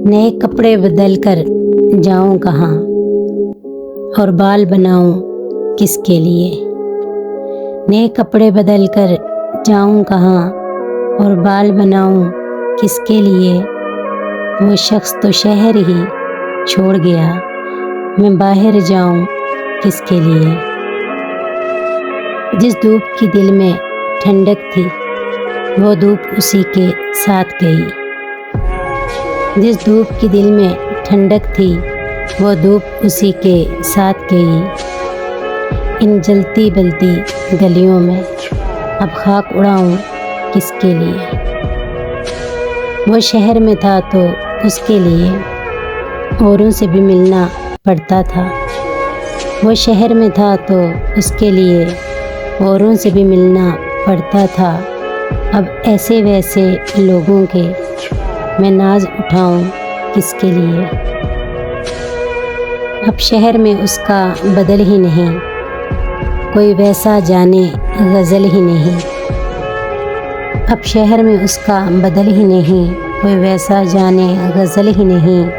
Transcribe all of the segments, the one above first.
نئے کپڑے بدل کر جاؤں کہاں اور بال بناؤں کس کے لیے؟ نئے کپڑے بدل کر جاؤں کہاں اور بال بناؤں کس کے لیے؟ وہ شخص تو شہر ہی چھوڑ گیا، میں باہر جاؤں کس کے لیے؟ جس دھوپ کی دل میں ٹھنڈک تھی وہ دھوپ اسی کے ساتھ گئی۔ جس دھوپ کی دل میں ٹھنڈک تھی وہ دھوپ اسی کے ساتھ گئی۔ ان جلتی بلتی گلیوں میں اب خاک اڑاؤں کس کے لیے؟ وہ شہر میں تھا تو اس کے لیے اوروں سے بھی ملنا پڑتا تھا۔ وہ شہر میں تھا تو اس کے لیے اوروں سے بھی ملنا پڑتا تھا۔ اب ایسے ویسے لوگوں کے میں ناز اٹھاؤں کس کے لیے؟ اب شہر میں اس کا بدل ہی نہیں، کوئی ویسا جانے غزل ہی نہیں۔ اب شہر میں اس کا بدل ہی نہیں، کوئی ویسا جانے غزل ہی نہیں۔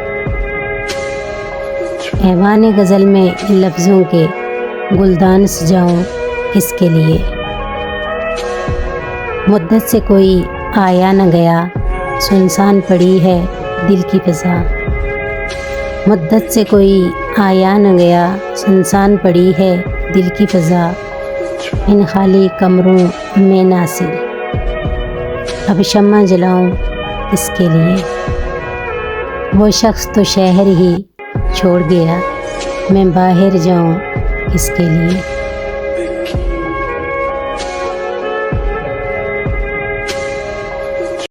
ایوان غزل میں لفظوں کے گلدان سجاؤں کس کے لیے؟ مدت سے کوئی آیا نہ گیا، سنسان پڑی ہے دل کی فضا۔ مدت سے کوئی آیا نہ گیا، سنسان پڑی ہے دل کی فضا۔ ان خالی کمروں میں ناصر اب شمع جلاؤں کس کے لیے؟ وہ شخص تو شہر ہی چھوڑ گیا، میں باہر جاؤں کس کے لیے؟